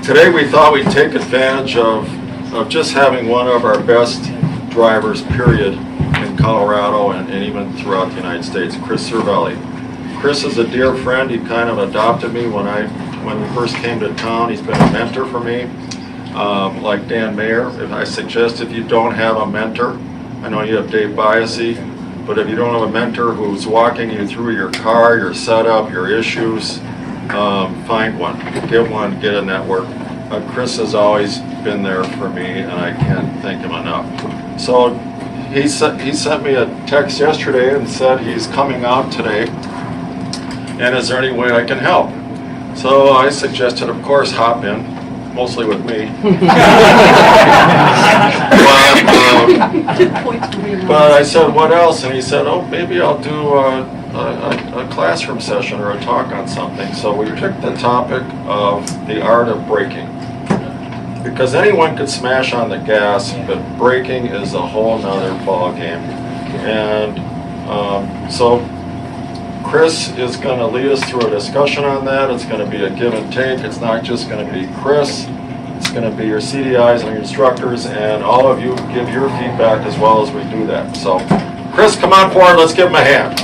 Today we thought we'd take advantage of just having one of our best drivers, period, in Colorado and even throughout the United States, Chris Cervelli. Chris is a dear friend. He kind of adopted me when we first came to town. He's been a mentor for me. Like Dan Mayer, I suggest if you don't have a mentor, I know you have Dave Biasy, but if you don't have a mentor who's walking you through your car, your setup, your issues, find one, get a network. Chris has always been there for me, and I can't thank him enough. So he sent me a text yesterday and said he's coming out today, and is there any way I can help? So I suggested, of course, hop in, mostly with me. But I said, what else? And he said, oh, maybe I'll do a classroom session or a talk on something. So we picked the topic of the art of braking. Because anyone could smash on the gas, but braking is a whole nother ball game. And so Chris is going to lead us through a discussion on that. It's going to be a give and take. It's not just going to be Chris. It's going to be your CDIs and your instructors, and all of you give your feedback as well as we do that. So, Chris, come on forward. Let's give him a hand.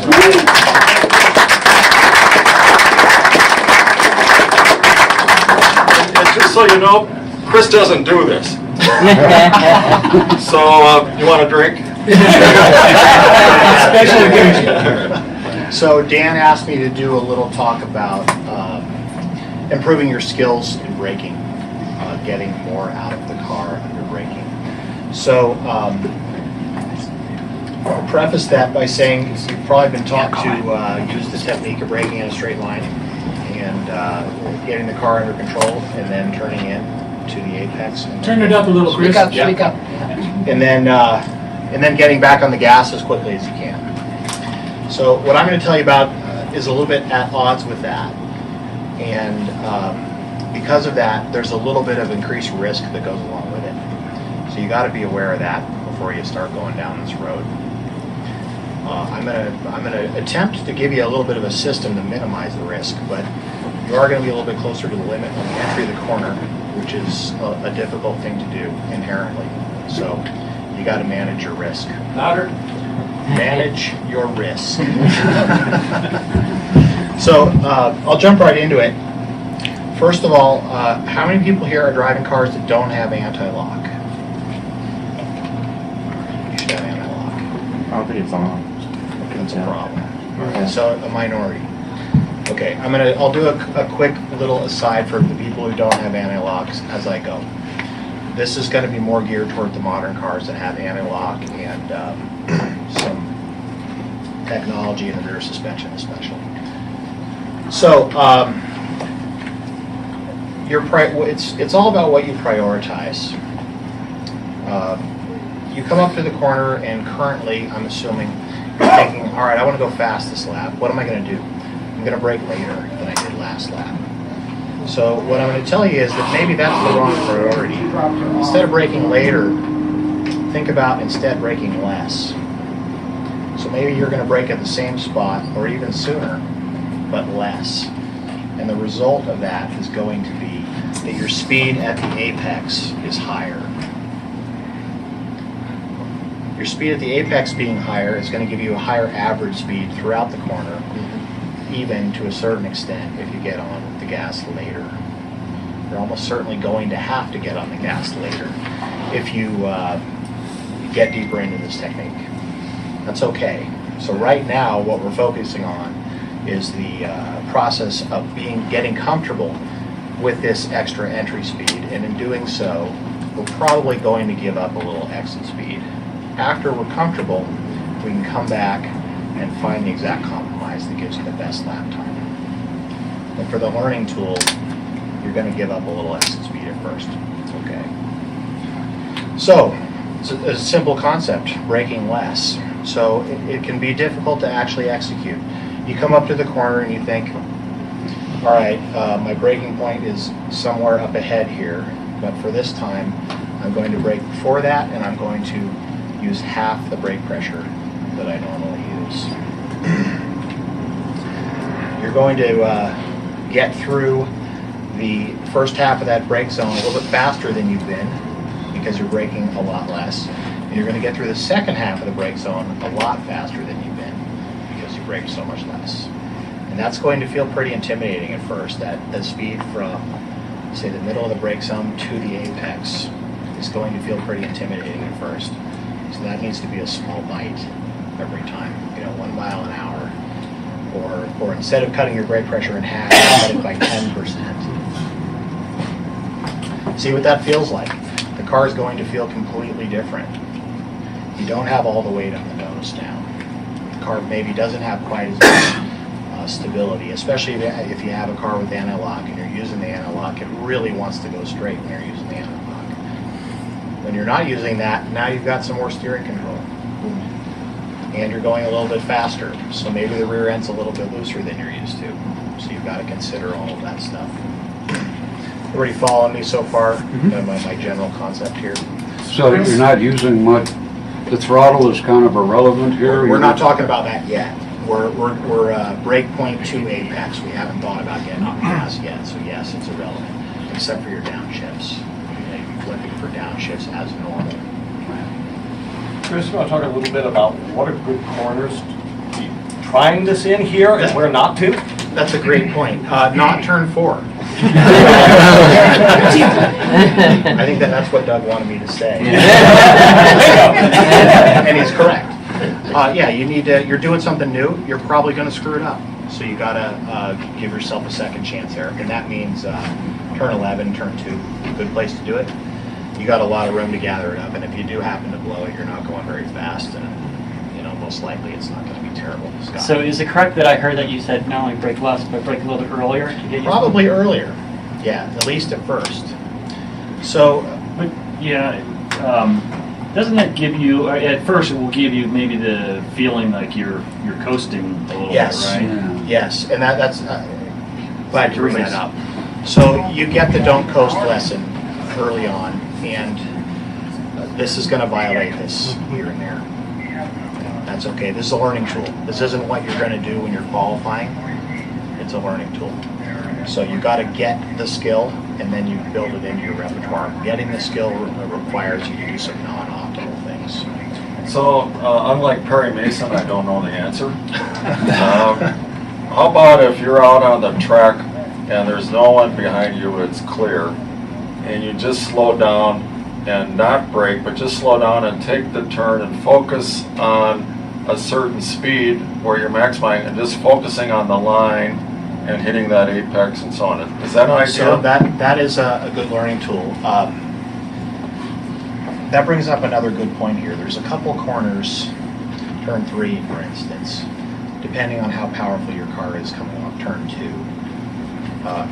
And just so you know, Chris doesn't do this. So, you want a drink? Special occasion. So Dan asked me to do a little talk about improving your skills in braking, getting more out of the car under braking. So I'll preface that by saying you've probably been taught to use the technique of braking in a straight line and getting the car under control and then turning in to the apex. Turn it up a little, Chris. Speak up. And then getting back on the gas as quickly as you can. So what I'm going to tell you about is a little bit at odds with that, and because of that, there's a little bit of increased risk that goes along with it. So you got to be aware of that before you start going down this road. I'm going to attempt to give you a little bit of a system to minimize the risk, but you are going to be a little bit closer to the limit on the entry of the corner, which is a difficult thing to do inherently. So you got to manage your risk. Louder. Manage your risk. So I'll jump right into it. First of all, how many people here are driving cars that don't have anti-lock? You should have anti-lock. I don't think it's on. Okay, that's a problem. Okay, so a minority. Okay, I'll do a quick little aside for the people who don't have anti-locks as I go. This is going to be more geared toward the modern cars that have anti-lock and some technology in the rear suspension especially. So it's all about what you prioritize. You come up to the corner and currently, I'm assuming, you're thinking, all right, I want to go fast this lap. What am I going to do? I'm going to brake later than I did last lap. So what I'm going to tell you is that maybe that's the wrong priority. Instead of braking later, think about instead braking less. So maybe you're going to brake at the same spot or even sooner, but less. And the result of that is going to be that your speed at the apex is higher. Your speed at the apex being higher is going to give you a higher average speed throughout the corner, even to a certain extent if you get on the gas later. You're almost certainly going to have to get on the gas later if you get deeper into this technique. That's okay. So right now what we're focusing on is the process of getting comfortable with this extra entry speed, and in doing so we're probably going to give up a little exit speed. After we're comfortable, we can come back and find the exact compromise that gives you the best lap time. And for the learning tool, you're going to give up a little exit speed at first. Okay. So it's a simple concept, braking less. So it can be difficult to actually execute. You come up to the corner and you think, all right, my braking point is somewhere up ahead here, but for this time, I'm going to brake before that, and I'm going to use half the brake pressure that I normally use. You're going to get through the first half of that brake zone a little bit faster than you've been because you're braking a lot less. And you're going to get through the second half of the brake zone a lot faster than you've been because you brake so much less. And that's going to feel pretty intimidating at first. That speed from, say, the middle of the brake zone to the apex is going to feel pretty intimidating at first. So that needs to be a small bite every time, 1 mile an hour. Or instead of cutting your brake pressure in half, cut it by 10%. See what that feels like. The car is going to feel completely different. You don't have all the weight on the nose now. The car maybe doesn't have quite as much stability, especially if you have a car with anti-lock and you're using the anti-lock. It really wants to go straight when you're using the anti-lock. When you're not using that, now you've got some more steering control. And you're going a little bit faster, so maybe the rear end's a little bit looser than you're used to. So you've got to consider all of that stuff. Everybody following me so far? My general concept here. So you're not using much, the throttle is kind of irrelevant here? We're not talking about that yet. We're brake point to apex. We haven't thought about getting off the gas yet, so yes, it's irrelevant, except for your downshifts. You'd be flipping for downshifts as normal. Chris, you want to talk a little bit about what are good corners to be trying this in here and where not to? That's a great point. Not turn 4. I think that's what Doug wanted me to say. And he's correct. Yeah, you need to, you're doing something new, you're probably going to screw it up. So you got to give yourself a second chance there. And that means turn 11, turn 2, good place to do it. You got a lot of room to gather it up, and if you do happen to blow it, you're not going very fast, and most likely it's not going to be terrible. Scott. So is it correct that I heard that you said not only brake less, but brake a little bit earlier to get you? Probably earlier, yeah, at least at first. So, But yeah, doesn't that give you? At first, it will give you maybe the feeling like you're coasting a little yes, bit, right? Yeah. yes, and that's glad you bring that up. So you get the don't coast lesson early on, and this is going to violate this here and there. That's okay. This is a learning tool. This isn't what you're going to do when you're qualifying. It's a learning tool. So you got to get the skill, and then you build it into your repertoire. Getting the skill requires you to do some non-optimal things. So, unlike Perry Mason, I don't know the answer. How about if you're out on the track and there's no one behind you, it's clear, and you just slow down and not brake, but just slow down and take the turn and focus on a certain speed where you're maximizing and just focusing on the line and hitting that apex and so on. Is that an idea? So that is a good learning tool. That brings up another good point here. There's a couple corners, turn 3 for instance, depending on how powerful your car is coming off turn 2.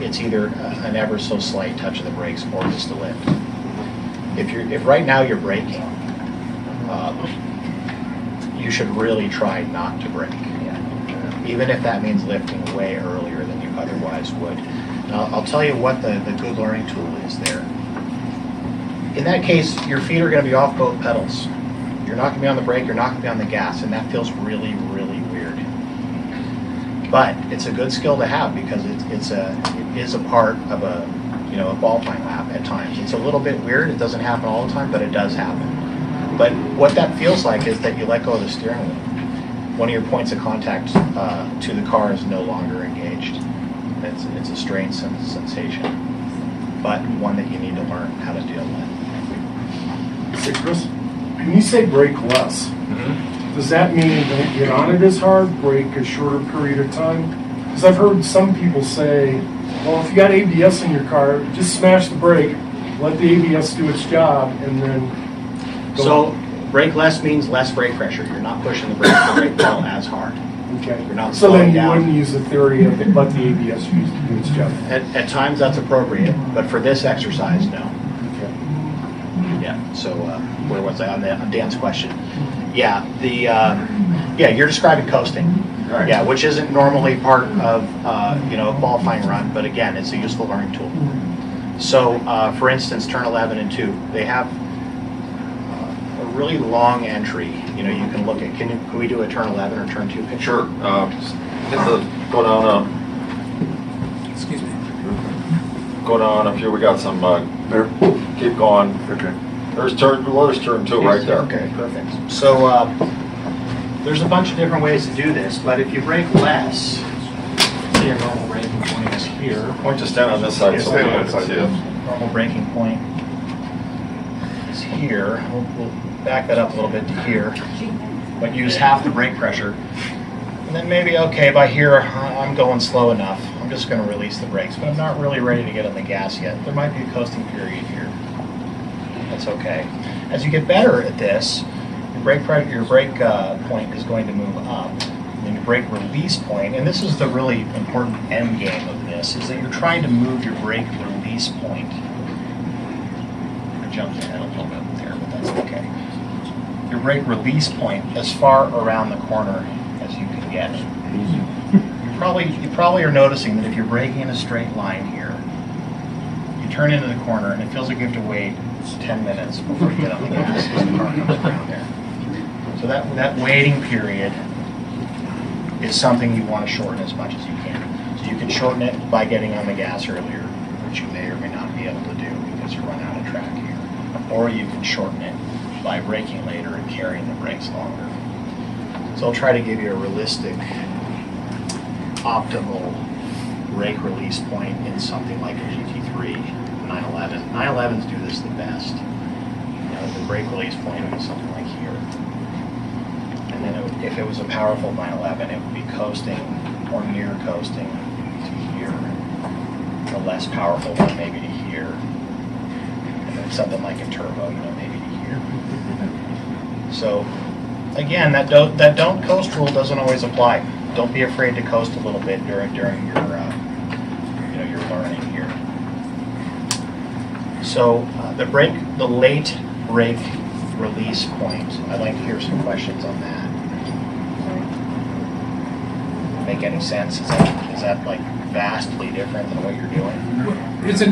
It's either an ever so slight touch of the brakes or just a lift. If right now you're braking, you should really try not to brake, even if that means lifting way earlier than you otherwise would. Now, I'll tell you what the good learning tool is there. In that case, your feet are going to be off both pedals. You're not going to be on the brake, you're not going to be on the gas, and that feels really, really weird. But it's a good skill to have because it is a part of a qualifying lap at times. It's a little bit weird. It doesn't happen all the time, but it does happen. But what that feels like is that you let go of the steering wheel. One of your points of contact to the car is no longer engaged. It's a strange sensation, but one that you need to learn how to deal with. Say, Chris, when you say brake less, does that mean don't get on it as hard, brake a shorter period of time? Because I've heard some people say, well, if you got ABS in your car, just smash the brake, let the ABS do its job, and then go So on. brake less means less brake pressure. You're not pushing the brake pedal as hard. Okay. You're not So slowing then you down. wouldn't use the theory of let the ABS do its job. At times that's appropriate, but for this exercise, no. Okay. Yeah. So where was I on Dan's question? Yeah. You're describing coasting. Right. Yeah, which isn't normally part of a qualifying run, but again, it's a useful learning tool. So, for instance, turn 11 and 2, they have a really long entry. You can look at. Can we do a turn 11 or turn 2 picture? Sure. Go down. Excuse me. Go down a few, we got some, There. keep going. Okay. There's turn 2 right there. Okay, perfect. So there's a bunch of different ways to do this, but if you brake less, say your normal braking point is here. Why don't you stand on this side so we stand on can that side, see yeah. it? Normal braking point is here. We'll back that up a little bit to here, but use half the brake pressure. And then maybe, okay, by here, I'm going slow enough. I'm just going to release the brakes, but I'm not really ready to get on the gas yet. There might be a coasting period here. That's okay. As you get better at this, your brake point is going to move up. And your brake release point, and this is the really important end game of this, is that you're trying to move your brake release point. I jumped ahead a little bit there, but that's okay. Your brake release point as far around the corner as you can get. You probably are noticing that if you're braking in a straight line here, you turn into the corner and it feels like you have to wait 10 minutes before you get on the gas as the car comes around there. So that waiting period is something you want to shorten as much as you can. So you can shorten it by getting on the gas earlier, which you may or may not be able to do because you run out of track here. Or you can shorten it by braking later and carrying the brakes longer. So I'll try to give you a realistic, optimal brake release point in something like a GT3 911. 911s do this the best. The brake release point would be something like here. And then if it was a powerful 911, it would be coasting or near coasting to here. The less powerful one maybe to here. And then something like a turbo, maybe to here. So again, that don't coast rule doesn't always apply. Don't be afraid to coast a little bit during your your learning here. So the late brake release point. I'd like to hear some questions on that. Make any sense? Is that like vastly different than what you're doing?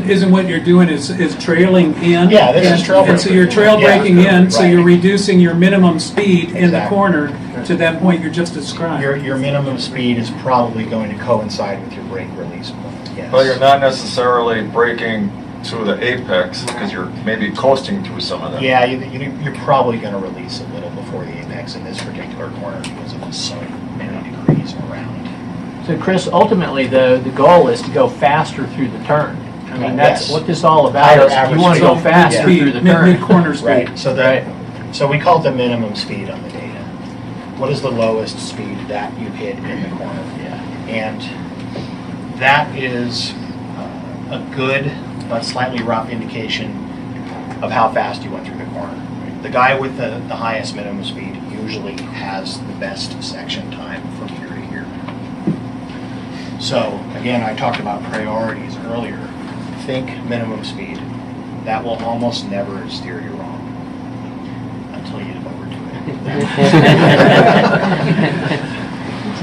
Isn't what you're doing is trailing in? Yeah, this is trail And so you're braking. trail Yeah, braking in, so right. you're reducing your minimum speed in the Exactly. corner to that point you just described. Your minimum speed is probably going to coincide with your brake release point. Yes. Well, you're not necessarily braking to the apex because you're maybe coasting through some of them. Yeah, you're probably going to release a little before the apex in this particular corner because of the so many degrees around. So Chris, ultimately the goal is to go faster through the turn. I mean, that's Yes. what this is all about. Higher Is average you want to go speed. faster Yeah. through the turn. Mid-corner speed. Right. So so we call it the minimum speed on the data. What is the lowest speed that you hit in the corner? Yeah. And that is a good but slightly rough indication of how fast you went through the corner. The guy with the highest minimum speed usually has the best section time from here to here. So again, I talked about priorities earlier. Think minimum speed. That will almost never steer you wrong until you overdo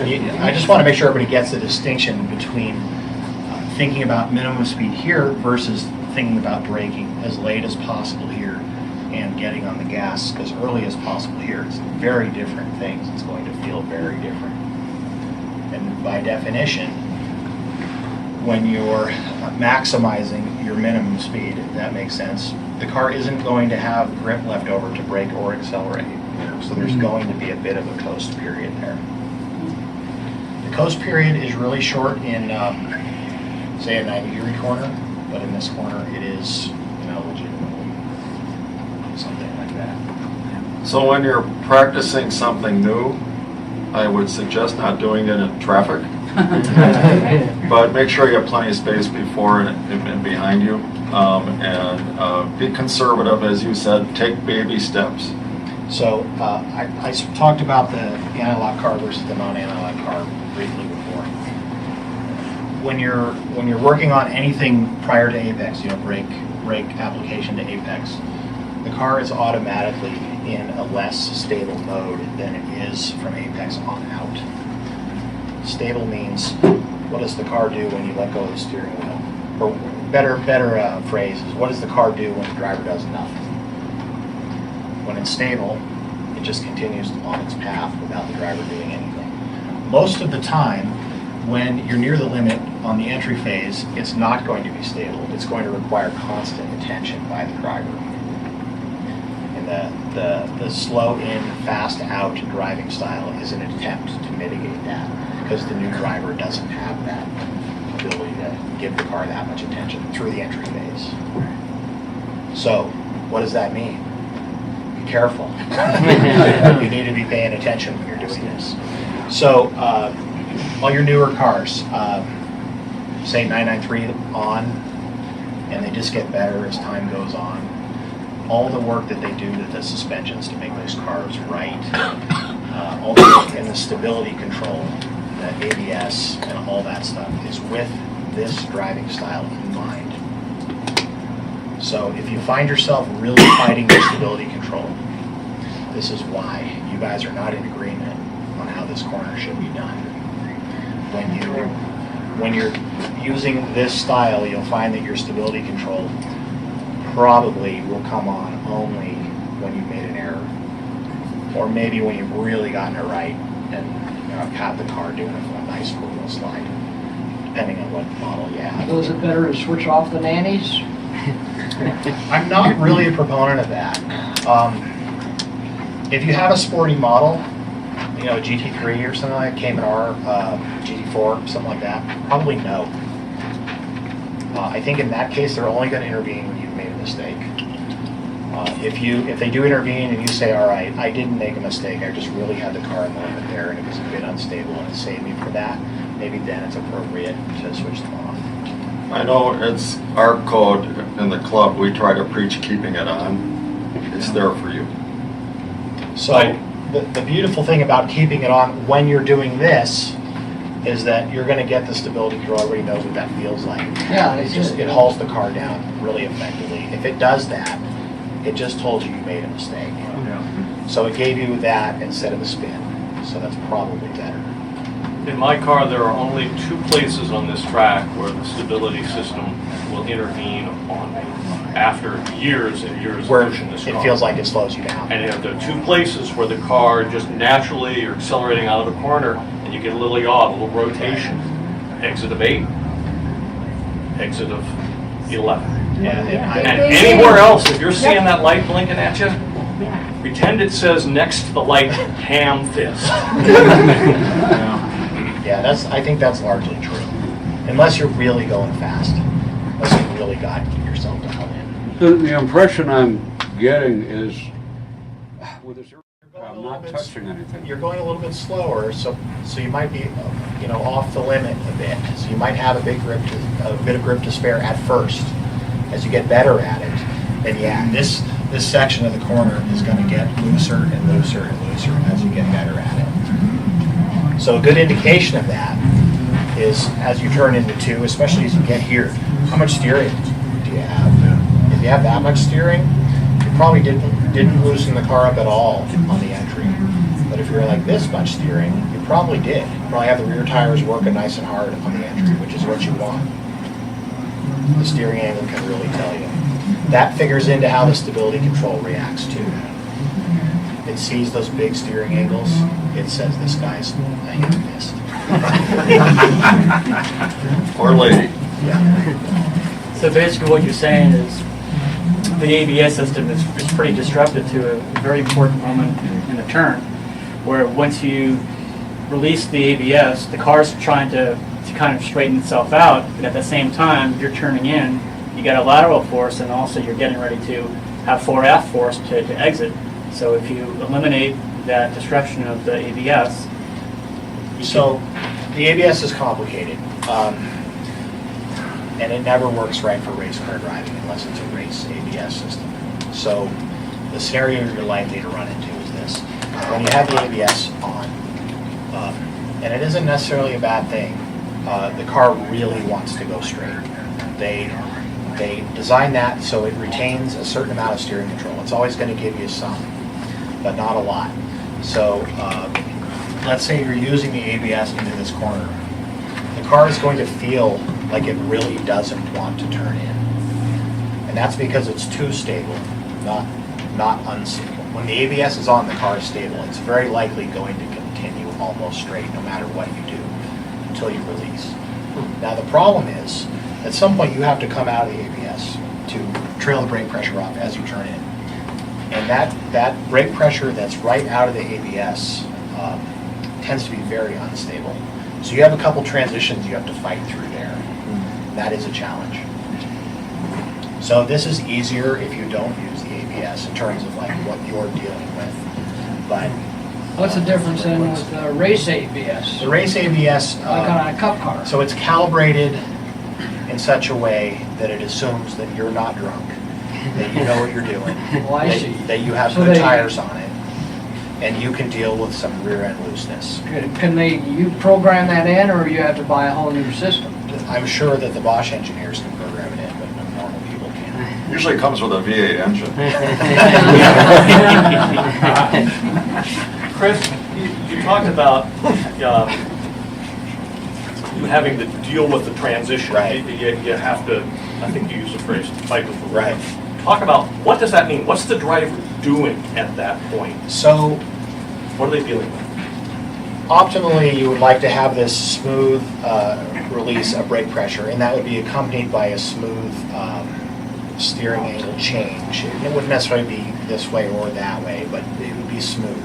it. I just want to make sure everybody gets the distinction between thinking about minimum speed here versus thinking about braking as late as possible here and getting on the gas as early as possible here. It's very different things. It's going to feel very different. And by definition, when you're maximizing your minimum speed, if that makes sense, the car isn't going to have grip left over to brake or accelerate. So there's going to be a bit of a coast period there. The coast period is really short in, say, a 90-degree corner, but in this corner it is, legitimately something like that. So when you're practicing something new, I would suggest not doing it in traffic. But make sure you have plenty of space before and behind you. And be conservative, as you said, take baby steps. So I talked about the anti-lock car versus the non-anti-lock car briefly before. When you're working on anything prior to apex, brake application to apex, the car is automatically in a less stable mode than it is from apex on out. Stable means, what does the car do when you let go of the steering wheel? Or better phrase is, what does the car do when the driver does nothing? When it's stable, it just continues on its path without the driver doing anything. Most of the time, when you're near the limit on the entry phase, it's not going to be stable. It's going to require constant attention by the driver. And the slow in, fast out driving style is an attempt to mitigate that, because the new driver doesn't have that ability to give the car that much attention through the entry phase. So, what does that mean? Be careful. You need to be paying attention when you're doing this. So, all your newer cars, say 993 on, and they just get better as time goes on. All the work that they do to the suspensions to make those cars right, all the work in the stability control, the ABS, and all that stuff is with this driving style in mind. So if you find yourself really fighting the stability control, this is why you guys are not in agreement on how this corner should be done. When you're using this style, you'll find that your stability control probably will come on only when you've made an error, or maybe when you've really gotten it right and have the car doing a nice four-wheel slide, depending on what model you have. So is it better to switch off the nannies? I'm not really a proponent of that. If you have a sporty model, a GT3 or something like that, Cayman R, GT4, something like that, probably no. I think in that case, they're only going to intervene when you've made a mistake. If they do intervene and you say, all right, I didn't make a mistake, I just really had the car in the limit there and it was a bit unstable and it saved me for that, maybe then it's appropriate to switch them off. I know it's our code in the club, we try to preach keeping it on. It's there for you. So the beautiful thing about keeping it on when you're doing this is that you're going to get the stability control. Everybody knows what that feels like. Yeah, It hauls the car down really effectively. If it does that, it just told you made a mistake. So it gave you that instead of a spin. So that's probably better. In my car, there are only 2 places on this track where the stability system will intervene upon me after years and years Where of pushing this car. it feels like it slows you down. And if there are 2 places where the car just naturally, you're accelerating out of the corner and you get a little yaw, a little rotation. Exit of 8, exit of 11. And And anywhere else, if you're seeing that light blinking at you, pretend it says next to the light, ham fist. yeah, I think that's largely true. Unless you're really going fast. Unless you really got yourself dialed in. The impression I'm getting is, with this, I'm not touching anything. You're going a little bit slower, so you might be, off the limit a bit. So you might have a bit of grip to spare at first. As you get better at it, then yeah, this section of the corner is going to get looser and looser and looser as you get better at it. So a good indication of that is as you turn into 2, especially as you get here, how much steering do you have? If you have that much steering, you probably didn't loosen the car up at all on the entry. But if you're like this much steering, you probably did. You probably have the rear tires working nice and hard on the entry, which is what you want. The steering angle can really tell you. That figures into how the stability control reacts too. It sees those big steering angles. It says this guy's a ham fist. Or lady. Yeah. So basically what you're saying is the ABS system is pretty disruptive to a very important moment in the turn, where once you release the ABS, the car's trying to kind of straighten itself out, but at the same time you're turning in, you got a lateral force, and also you're getting ready to have 4F force to exit. So if you eliminate that disruption of the ABS, So the ABS is complicated, and it never works right for race car driving unless it's a race ABS system. So the scenario you're likely to run into is this. When you have the ABS on, and it isn't necessarily a bad thing, the car really wants to go straight. They design that so it retains a certain amount of steering control. It's always going to give you some, but not a lot. So let's say you're using the ABS into this corner. The car is going to feel like it really doesn't want to turn in. And that's because it's too stable, not unstable. When the ABS is on, the car is stable. It's very likely going to continue almost straight no matter what you do until you release. Now, the problem is, at some point, you have to come out of the ABS to trail the brake pressure off as you turn in. And that brake pressure that's right out of the ABS tends to be very unstable. So you have a couple transitions you have to fight through there. That is a challenge. So this is easier if you don't use the ABS in terms of like what you're dealing with. But What's the difference then with race ABS? the race ABS, Like on a cup car? so it's calibrated in such a way that it assumes that you're not drunk, that you know what you're doing, Well, I see. that you have So good they- tires on it, and you can deal with some rear end looseness. You program that in, or you have to buy a whole new system? I'm sure that the Bosch engineers can program it in, but normal people can't. Usually it comes with a V8 engine. Chris, you talked about you having to deal with the transition. Right. You have to, I think you used the phrase, fight with the Right. wheel. Talk about, what does that mean? What's the driver doing at that point? So What are they dealing with? optimally, you would like to have this smooth release of brake pressure, and that would be accompanied by a smooth steering angle change. It wouldn't necessarily be this way or that way, but it would be smooth.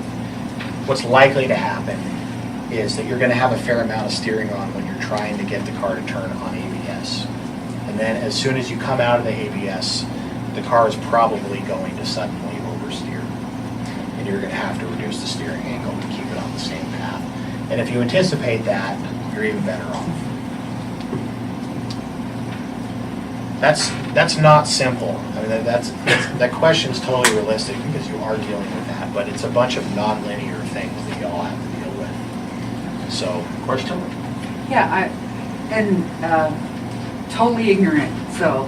What's likely to happen is that you're going to have a fair amount of steering on when you're trying to get the car to turn on ABS. And then as soon as you come out of the ABS, the car is probably going to suddenly oversteer. And you're going to have to reduce the steering angle to keep it on the same path. And if you anticipate that, you're even better off. That's not simple. I mean, that question's totally realistic because you are dealing with that, but it's a bunch of non-linear things that you all have to deal with. So, Question? Yeah, totally ignorant. So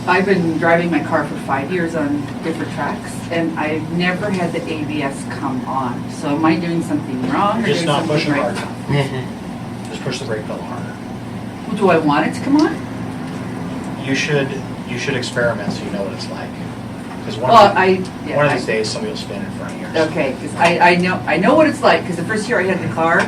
I've been driving my car for 5 years on different tracks, and I've never had the ABS come on. So am I doing something wrong? you're just not doing pushing something hard right? enough. Just push the brake pedal harder. Well, do I want it to come on? You should experiment so you know what it's like. Because Well, one of these days somebody will spin in front of yours. Okay, because I know what it's like. Because the first year I had the car,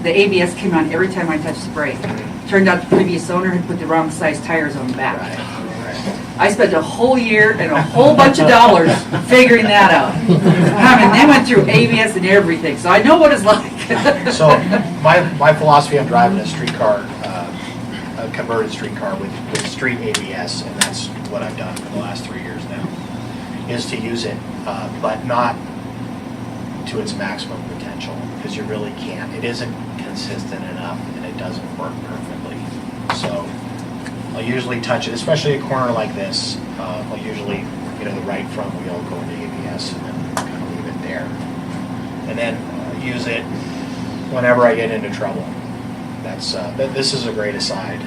the ABS came on every time I touched the brake. Turned out the previous owner had put the wrong size tires on the back. Right. I spent a whole year and a whole bunch of dollars figuring that out. I mean, they went through ABS and everything, so I know what it's like. So my philosophy on driving a street car, a converted street car with street ABS, and that's what I've done for the last 3 years now, is to use it, but not to its maximum potential, because you really can't. It isn't consistent enough, and it doesn't work perfectly. So I'll usually touch it, especially a corner like this. I'll usually, the right front wheel go into ABS and then kind of leave it there, and then use it whenever I get into trouble. This is a great aside.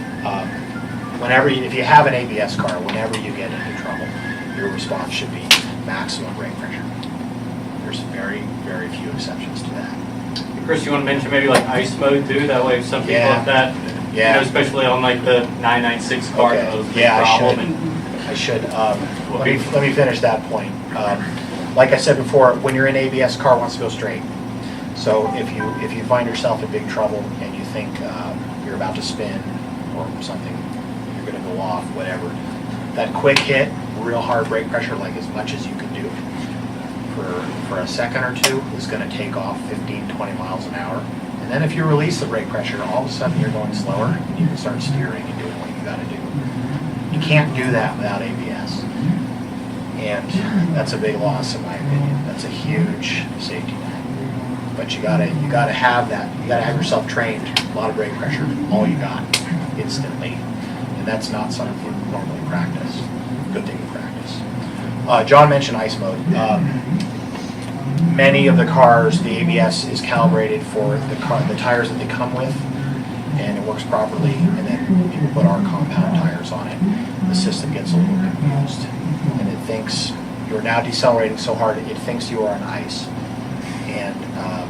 If you have an ABS car, whenever you get into trouble, your response should be maximum brake pressure. There's very, very few exceptions to that. Chris, you want to mention maybe like ice mode too? That way some people Yeah. have that, Yeah. especially on like the 996 car, Okay. that was a big Yeah, problem. I should. Let me finish that point. Like I said before, when you're in ABS, car wants to go straight. So if you find yourself in big trouble and you think you're about to spin or something, you're going to go off, whatever, that quick hit, real hard brake pressure, like as much as you can do for a second or two, is going to take off 15, 20 miles an hour. And then if you release the brake pressure, all of a sudden you're going slower and you can start steering and doing what you got to do. You can't do that without ABS. And that's a big loss in my opinion. That's a huge safety net. But you gotta have that. You gotta have yourself trained. A lot of brake pressure, all you got, instantly. And that's not something you normally practice. Good thing to practice. John mentioned ice mode. Many of the cars, the ABS is calibrated for the tires that they come with, and it works properly. And then people put our compound tires on it. The system gets a little confused, and it thinks you're now decelerating so hard it thinks you are on ice. And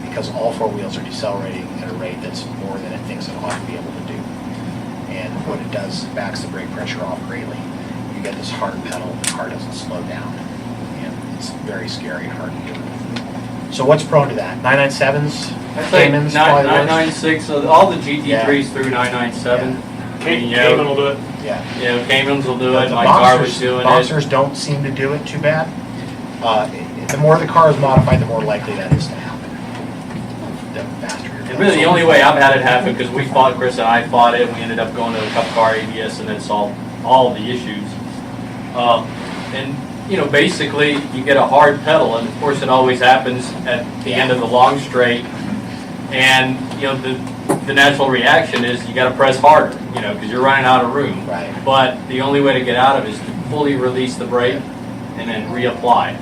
because all four wheels are decelerating at a rate that's more than it thinks it ought to be able to do. And what it does, it backs the brake pressure off greatly. You get this hard pedal, the car doesn't slow down. And it's very scary and hard to do. So what's prone to that? 997s, I'd say Cayman's probably works. 996, all the GT3s through 997. Cayman will do it. Yeah. You know, Caymans will do But it, the my car was doing it. Boxers don't seem to do it too bad. The more the car is modified, the more likely that is to happen. The faster you're And going. really, the only way I've had it happen, because we fought, Chris and I fought it, we ended up going to a Cup car ABS and then solved all of the issues. And, you know, basically, you get a hard pedal, and of course, it always happens at the end of the long straight. And, you know, the natural reaction is you got to press harder, you know, because you're running out of room. Right. But the only way to get out of it is to fully release the brake and then reapply.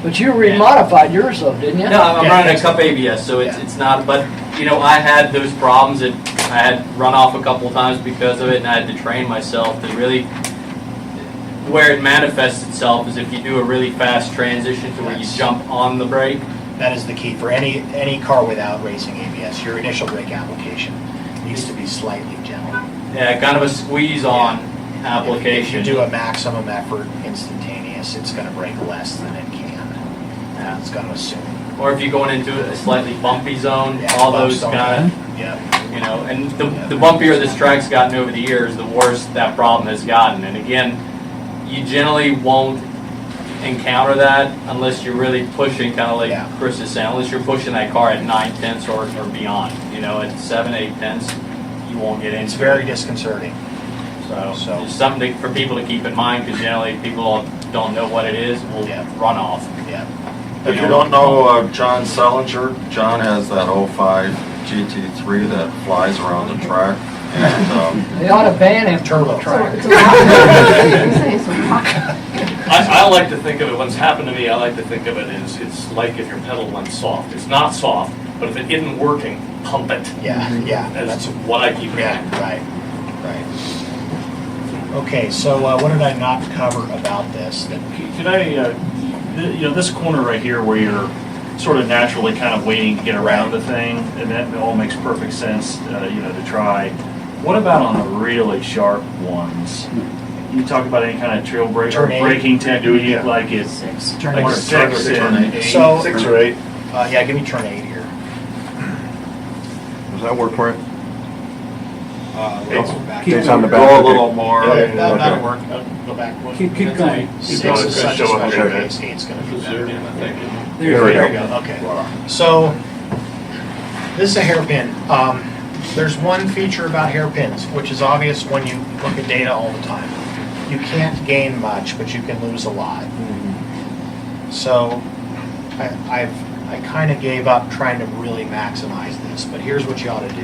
But you remodified yours though, didn't you? No, I'm Yeah, running a that's- Cup ABS, so it's yeah. it's not. But you know, I had those problems. I had run off a couple of times because of it, and I had to train myself to really. Where it manifests itself is if you do a really fast transition to where you Yes. jump on the brake. That is the key for any car without racing ABS. Your initial brake application needs to be slightly gentle. Yeah, kind of a squeeze-on application. If you do a maximum effort instantaneous, it's going to brake less than it can. Yeah. It's going to assume. Or if you're going into a slightly bumpy zone, Yeah, all bumps those don't kind of. Yeah. You know, and the bumpier this track's gotten over the years, the worse that problem has gotten. And again, you generally won't encounter that unless you're really pushing, kind of like Yeah. Chris is saying, unless you're pushing that car at 9/10 or beyond. You know, at 7, 8/10, you won't get into It's very it. disconcerting. So it's something for people to keep in mind, because generally people don't know what it is, will Yeah. run off. Yeah. If you don't know John Selinger, John has that 05 GT3 that flies around the track. And They ought to ban him. Turbo. I like to think of it, what's happened to me, I like to think of it as, it's like if your pedal went soft. It's not soft, but if it isn't working, pump it. Yeah, yeah. That's what I keep Yeah, hearing. right. Okay, so what did I not cover about this? Could I, you know, this corner right here where you're sort of naturally kind of waiting to get around the thing, and that all makes perfect sense, you know, to try. What about on the really sharp ones? You talk about any kind of trail brake or Turn eight. braking technique, like it's Turn like eight. 6 and 8. So, 6 or 8. yeah, give me turn 8 here. Does that work for it? Let's go back. It's on the back. go a little more. Yeah, that'll work. Go back. Keep going. 6 going. is such a Show up. special Okay. case. 8's going to be better. There we There go. you go, okay. So, this is a hairpin. There's one feature about hairpins, which is obvious when you look at data all the time. You can't gain much, but you can lose a lot. So, I kind of gave up trying to really maximize this, but here's what you ought to do.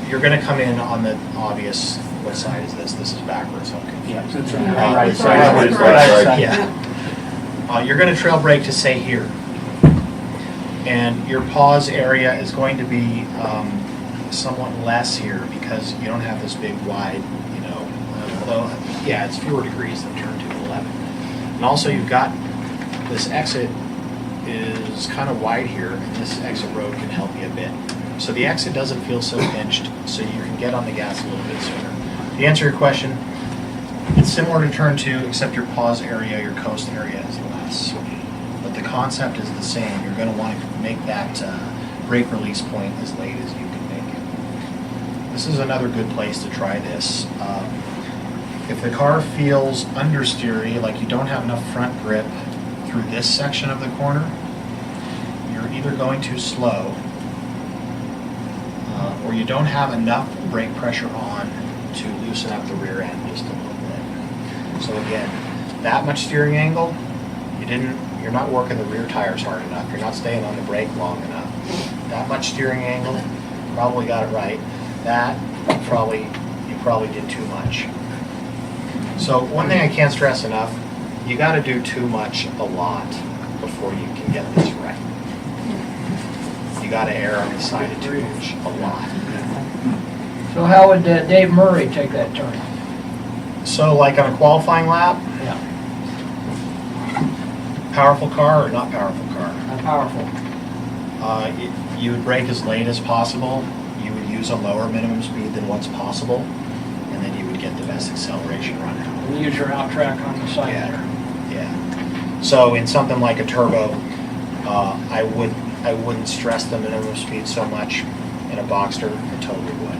You're going to come in on the obvious, what side is this? This is backwards, I'm confused. That's Right right. side. Yeah. You're going to trail brake to say here. And your pause area is going to be somewhat less here because you don't have this big wide, you know, although, yeah, it's fewer degrees than turn 2 to 11. And also you've got this exit is kind of wide here, and this exit road can help you a bit. So the exit doesn't feel so pinched, so you can get on the gas a little bit sooner. To answer your question, it's similar to turn 2, except your pause area, your coast area is less. But the concept is the same. You're going to want to make that brake release point as late as you can make it. This is another good place to try this. If the car feels understeery, like you don't have enough front grip through this section of the corner, you're either going too slow or you don't have enough brake pressure on to loosen up the rear end just a little bit. So again, that much steering angle, you're not working the rear tires hard enough. You're not staying on the brake long enough. That much steering angle, probably got it right. That, you probably did too much. So one thing I can't stress enough, you got to do too much a lot before you can get this right. You got to err on the side of too much a lot. So how would Dave Murray take that turn? So like on a qualifying lap, Yeah, powerful car or not powerful car? not powerful. You would brake as late as possible. You would use a lower minimum speed than what's possible, and then you would get the best acceleration run out. And use your out track on the side there. Yeah. So in something like a turbo, I would I wouldn't stress the minimum speed so much in a Boxster. I totally would.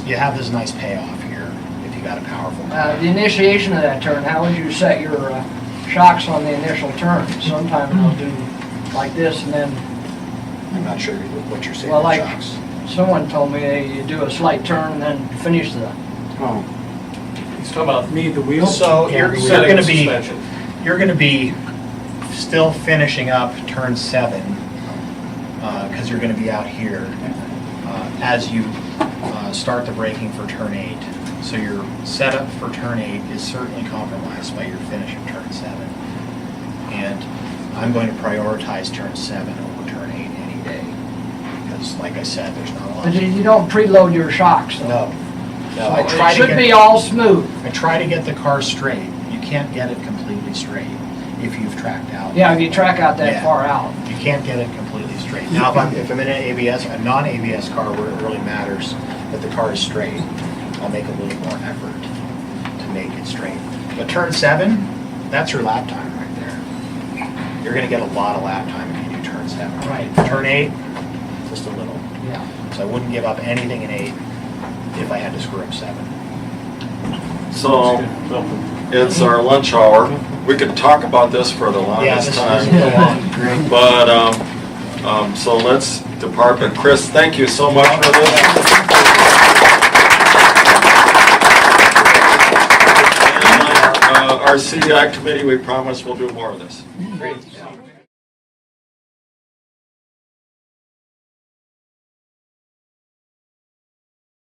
You have this nice payoff here if you got a powerful car. The initiation of that turn, how would you set your shocks on the initial turn? Sometimes they'll do like this and then, I'm not sure what you're saying. well, like shocks. someone told me you do a slight turn and then finish the, Oh, He's talking about me, the wheel? So you're setting going the to be suspension. you're going to be still finishing up turn 7 because you're going to be out here as you start the braking for turn 8. So your setup for turn 8 is certainly compromised by your finish of turn 7. And I'm going to prioritize turn 7 over turn 8 any day because, like I said, there's not a lot. but you don't preload your shocks. though. No. So I try it to should get, be all smooth. I try to get the car straight. You can't get it completely straight if you've tracked out. Yeah, if you track out that Yeah. far out. You can't get it completely straight. Now, if I'm in an ABS, a non-ABS car where it really matters that the car is straight, I'll make a little more effort to make it straight. But turn 7, that's your lap time right there. You're going to get a lot of lap time if you do turn 7. Right. Turn 8, just a little. Yeah. So I wouldn't give up anything in 8 if I had to screw up 7. So it's our lunch hour. We could talk about this for the longest time. But, so let's depart. But Chris, thank you so much for this. And our CDI committee, we promise we'll do more of this. Great.